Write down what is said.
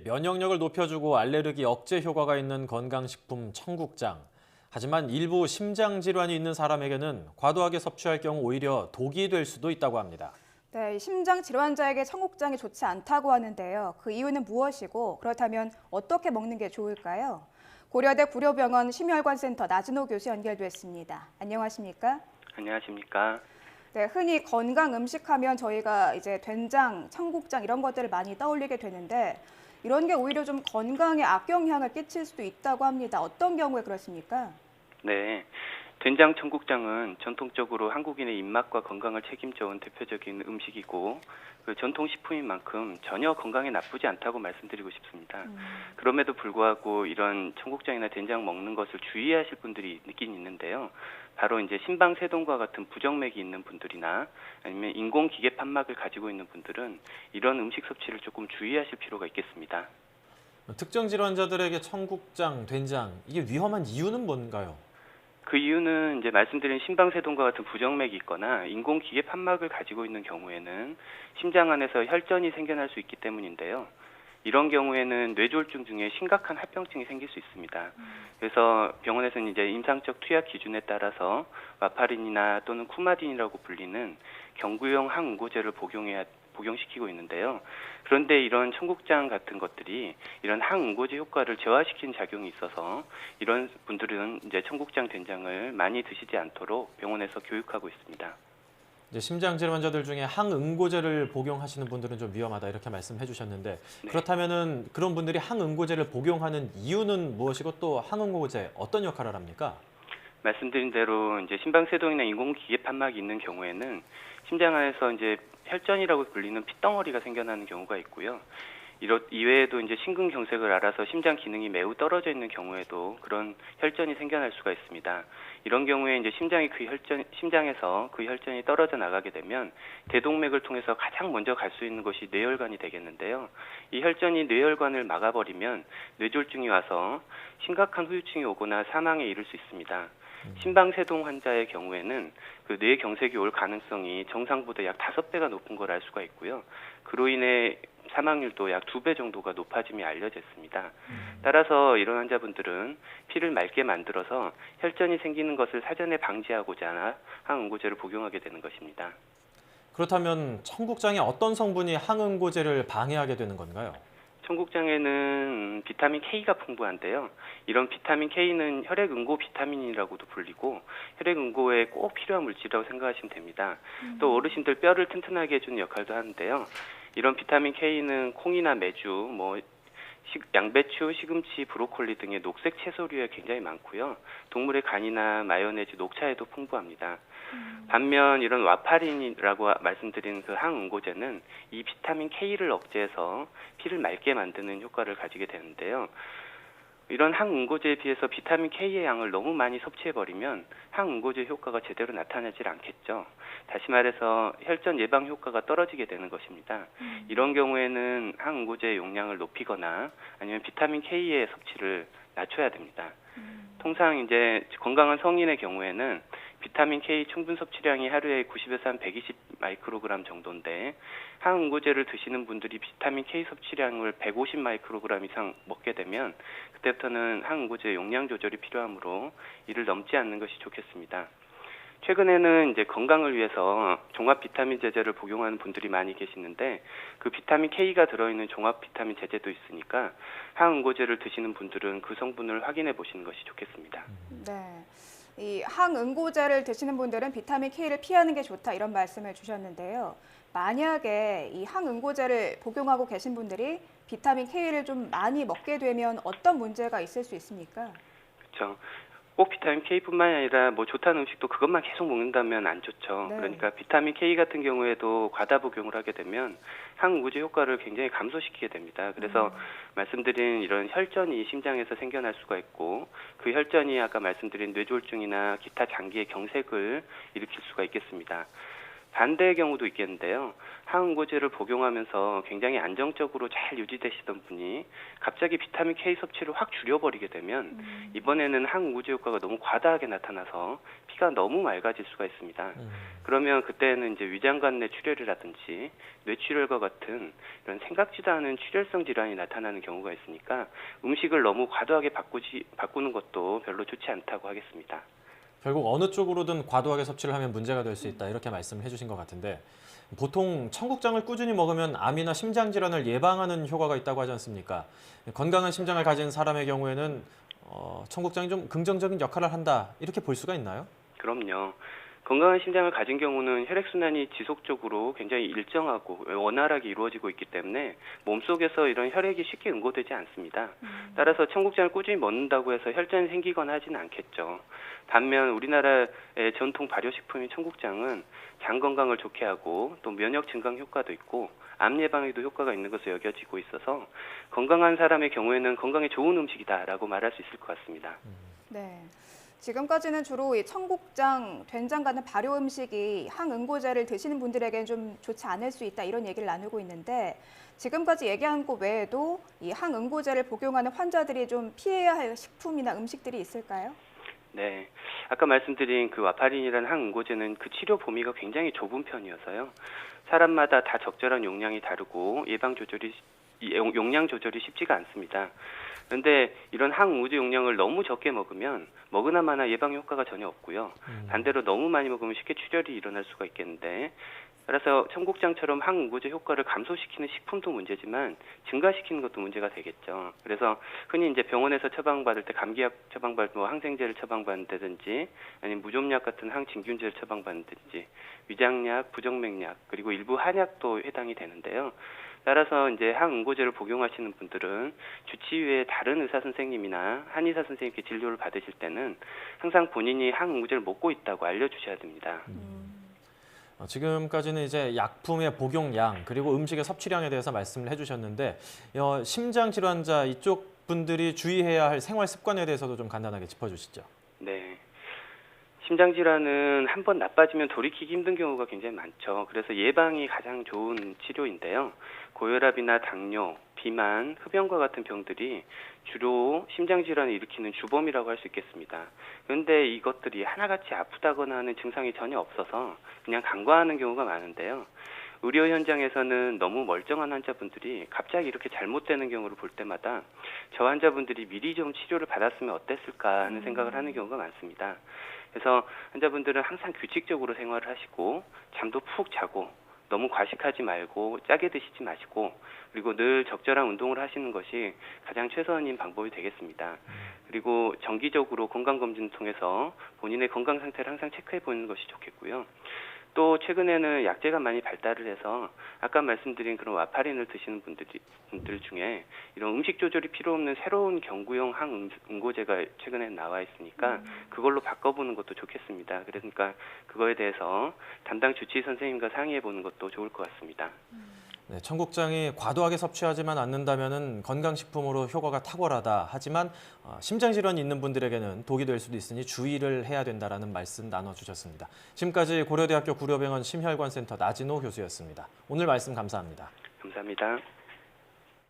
면역력을 높여주고 알레르기 억제 효과가 있는 건강식품 청국장. 하지만 일부 심장 질환이 있는 사람에게는 과도하게 섭취할 경우 오히려 독이 될 수도 있다고 합니다. 네, 심장 질환자에게 청국장이 좋지 않다고 하는데요. 그 이유는 무엇이고 그렇다면 어떻게 먹는 게 좋을까요? 고려대 구려병원 심혈관센터 나진호 교수 연결됐습니다. 안녕하십니까? 안녕하십니까. 네, 흔히 건강 음식하면 저희가 이제 된장, 청국장 이런 것들을 많이 떠올리게 되는데 이런 게 오히려 좀 건강에 악영향을 끼칠 수도 있다고 합니다. 어떤 경우에 그렇습니까? 네. 된장 청국장은 전통적으로 한국인의 입맛과 건강을 책임져온 대표적인 음식이고 그 전통식품인 만큼 전혀 건강에 나쁘지 않다고 말씀드리고 싶습니다. 그럼에도 불구하고 이런 청국장이나 된장 먹는 것을 주의하실 분들이 있긴 있는데요. 바로 이제 심방세동과 같은 부정맥이 있는 분들이나 아니면 인공기계 판막을 가지고 있는 분들은 이런 음식 섭취를 조금 주의하실 필요가 있겠습니다. 특정 질환자들에게 청국장, 된장, 이게 위험한 이유는 뭔가요? 그 이유는 이제 말씀드린 심방세동과 같은 부정맥이 있거나 인공기계 판막을 가지고 있는 경우에는 심장 안에서 혈전이 생겨날 수 있기 때문인데요. 이런 경우에는 뇌졸중 중에 심각한 합병증이 생길 수 있습니다. 그래서 병원에서는 이제 임상적 투약 기준에 따라서 와파린이나 또는 쿠마딘이라고 불리는 경구용 항응고제를 복용시키고 있는데요. 그런데 이런 청국장 같은 것들이 이런 항응고제 효과를 저하시키는 작용이 있어서 이런 분들은 이제 청국장 된장을 많이 드시지 않도록 병원에서 교육하고 있습니다. 이제 심장 질환자들 중에 항응고제를 복용하시는 분들은 좀 위험하다 이렇게 말씀해 주셨는데 네. 그렇다면은 그런 분들이 항응고제를 복용하는 이유는 무엇이고 또 항응고제 어떤 역할을 합니까? 말씀드린 대로 이제 심방세동이나 인공기계 판막이 있는 경우에는 심장 안에서 이제 혈전이라고 불리는 핏덩어리가 생겨나는 경우가 있고요. 이외에도 이제 심근경색을 앓아서 심장 기능이 매우 떨어져 있는 경우에도 그런 혈전이 생겨날 수가 있습니다. 이런 경우에 이제 심장에서 그 혈전이 떨어져 나가게 되면 대동맥을 통해서 가장 먼저 갈 수 있는 것이 뇌혈관이 되겠는데요. 이 혈전이 뇌혈관을 막아버리면 뇌졸중이 와서 심각한 후유증이 오거나 사망에 이를 수 있습니다. 심방세동 환자의 경우에는 그 뇌경색이 올 가능성이 정상보다 약 5배가 높은 걸 알 수가 있고요. 그로 인해 사망률도 약 2배 정도가 높아짐이 알려져 있습니다. 따라서 이런 환자분들은 피를 맑게 만들어서 혈전이 생기는 것을 사전에 방지하고자 항응고제를 복용하게 되는 것입니다. 그렇다면 청국장의 어떤 성분이 항응고제를 방해하게 되는 건가요? 청국장에는 비타민 K가 풍부한데요. 이런 비타민 K는 혈액응고 비타민이라고도 불리고 혈액응고에 꼭 필요한 물질이라고 생각하시면 됩니다. 또 어르신들 뼈를 튼튼하게 해주는 역할도 하는데요. 이런 비타민 K는 콩이나 메주, 양배추, 시금치, 브로콜리 등의 녹색 채소류에 굉장히 많고요. 동물의 간이나 마요네즈, 녹차에도 풍부합니다. 반면 이런 와파린이라고 말씀드린 그 항응고제는 이 비타민 K를 억제해서 피를 맑게 만드는 효과를 가지게 되는데요. 이런 항응고제에 비해서 비타민 K의 양을 너무 많이 섭취해버리면 항응고제 효과가 제대로 나타나질 않겠죠. 다시 말해서 혈전 예방 효과가 떨어지게 되는 것입니다. 이런 경우에는 항응고제의 용량을 높이거나 아니면 비타민 K의 섭취를 낮춰야 됩니다. 통상 이제 건강한 성인의 경우에는 비타민 K 충분 섭취량이 하루에 90에서 한 120 마이크로그램 정도인데 항응고제를 드시는 분들이 비타민 K 섭취량을 150 마이크로그램 이상 먹게 되면 그때부터는 항응고제 용량 조절이 필요하므로 이를 넘지 않는 것이 좋겠습니다. 최근에는 이제 건강을 위해서 종합 비타민 제제를 복용하는 분들이 많이 계시는데 그 비타민 K가 들어있는 종합 비타민 제제도 있으니까 항응고제를 드시는 분들은 그 성분을 확인해 보시는 것이 좋겠습니다. 네. 이 항응고제를 드시는 분들은 비타민 K를 피하는 게 좋다 이런 말씀을 주셨는데요. 만약에 이 항응고제를 복용하고 계신 분들이 비타민 K를 좀 많이 먹게 되면 어떤 문제가 있을 수 있습니까? 그렇죠. 꼭 비타민 K뿐만 아니라 좋다는 음식도 그것만 계속 먹는다면 안 좋죠. 네. 그러니까 비타민 K 같은 경우에도 과다 복용을 하게 되면 항우제 효과를 굉장히 감소시키게 됩니다. 그래서 말씀드린 이런 혈전이 심장에서 생겨날 수가 있고 그 혈전이 아까 말씀드린 뇌졸중이나 기타 장기의 경색을 일으킬 수가 있겠습니다. 반대의 경우도 있겠는데요. 항응고제를 복용하면서 굉장히 안정적으로 잘 유지되시던 분이 갑자기 비타민 K 섭취를 확 줄여버리게 되면 이번에는 항응고제 효과가 너무 과다하게 나타나서 피가 너무 맑아질 수가 있습니다. 그러면 그때는 이제 위장관 내 출혈이라든지 뇌출혈과 같은 이런 생각지도 않은 출혈성 질환이 나타나는 경우가 있으니까 음식을 너무 과도하게 바꾸는 것도 별로 좋지 않다고 하겠습니다. 결국 어느 쪽으로든 과도하게 섭취를 하면 문제가 될 수 있다 이렇게 말씀을 해주신 것 같은데 보통 청국장을 꾸준히 먹으면 암이나 심장 질환을 예방하는 효과가 있다고 하지 않습니까? 건강한 심장을 가진 사람의 경우에는 청국장이 좀 긍정적인 역할을 한다 이렇게 볼 수가 있나요? 그럼요. 건강한 심장을 가진 경우는 혈액순환이 지속적으로 굉장히 일정하고 원활하게 이루어지고 있기 때문에 몸속에서 이런 혈액이 쉽게 응고되지 않습니다. 따라서 청국장을 꾸준히 먹는다고 해서 혈전이 생기거나 하지는 않겠죠. 반면 우리나라의 전통 발효식품인 청국장은 장 건강을 좋게 하고 또 면역 증강 효과도 있고 암 예방에도 효과가 있는 것으로 여겨지고 있어서 건강한 사람의 경우에는 건강에 좋은 음식이다라고 말할 수 있을 것 같습니다. 네. 지금까지는 주로 이 청국장, 된장 같은 발효 음식이 항응고제를 드시는 분들에게는 좀 좋지 않을 수 있다 이런 얘기를 나누고 있는데 지금까지 얘기한 것 외에도 이 항응고제를 복용하는 환자들이 좀 피해야 할 식품이나 음식들이 있을까요? 네. 아까 말씀드린 그 와파린이라는 항응고제는 그 치료 범위가 굉장히 좁은 편이어서요. 사람마다 다 적절한 용량이 다르고 용량 조절이 쉽지가 않습니다. 그런데 이런 항응고제 용량을 너무 적게 먹으면 먹으나 마나 예방 효과가 전혀 없고요. 반대로 너무 많이 먹으면 쉽게 출혈이 일어날 수가 있겠는데 따라서 청국장처럼 항응고제 효과를 감소시키는 식품도 문제지만 증가시키는 것도 문제가 되겠죠. 그래서 흔히 이제 병원에서 처방받을 때 감기약 처방받을 때 항생제를 처방받는다든지 아니면 무좀약 같은 항진균제를 처방받는다든지 위장약, 부정맥약 그리고 일부 한약도 해당이 되는데요. 따라서 이제 항응고제를 복용하시는 분들은 주치 후에 다른 의사 선생님이나 한의사 선생님께 진료를 받으실 때는 항상 본인이 항응고제를 먹고 있다고 알려주셔야 됩니다. 지금까지는 이제 약품의 복용량 그리고 음식의 섭취량에 대해서 말씀을 해주셨는데 심장 질환자 이쪽 분들이 주의해야 할 생활 습관에 대해서도 좀 간단하게 짚어주시죠. 네. 심장 질환은 한번 나빠지면 돌이키기 힘든 경우가 굉장히 많죠. 그래서 예방이 가장 좋은 치료인데요. 고혈압이나 당뇨, 비만, 흡연과 같은 병들이 주로 심장 질환을 일으키는 주범이라고 할 수 있겠습니다. 그런데 이것들이 하나같이 아프다거나 하는 증상이 전혀 없어서 그냥 간과하는 경우가 많은데요. 의료 현장에서는 너무 멀쩡한 환자분들이 갑자기 이렇게 잘못되는 경우를 볼 때마다 저 환자분들이 미리 좀 치료를 받았으면 어땠을까 하는 생각을 하는 경우가 많습니다. 그래서 환자분들은 항상 규칙적으로 생활을 하시고 잠도 푹 자고 너무 과식하지 말고 짜게 드시지 마시고 그리고 늘 적절한 운동을 하시는 것이 가장 최선인 방법이 되겠습니다. 그리고 정기적으로 건강검진을 통해서 본인의 건강 상태를 항상 체크해 보는 것이 좋겠고요. 또 최근에는 약제가 많이 발달을 해서 아까 말씀드린 그런 와파린을 드시는 분들 중에 이런 음식 조절이 필요 없는 새로운 경구용 항응고제가 최근에 나와 있으니까 그걸로 바꿔보는 것도 좋겠습니다. 그러니까 그거에 대해서 담당 주치의 선생님과 상의해 보는 것도 좋을 것 같습니다. 네, 청국장이 과도하게 섭취하지만 않는다면 건강식품으로 효과가 탁월하다. 하지만 심장 질환이 있는 분들에게는 독이 될 수도 있으니 주의를 해야 된다는 말씀 나눠주셨습니다. 지금까지 고려대학교 구려병원 심혈관센터 나진호 교수였습니다. 오늘 말씀 감사합니다. 감사합니다.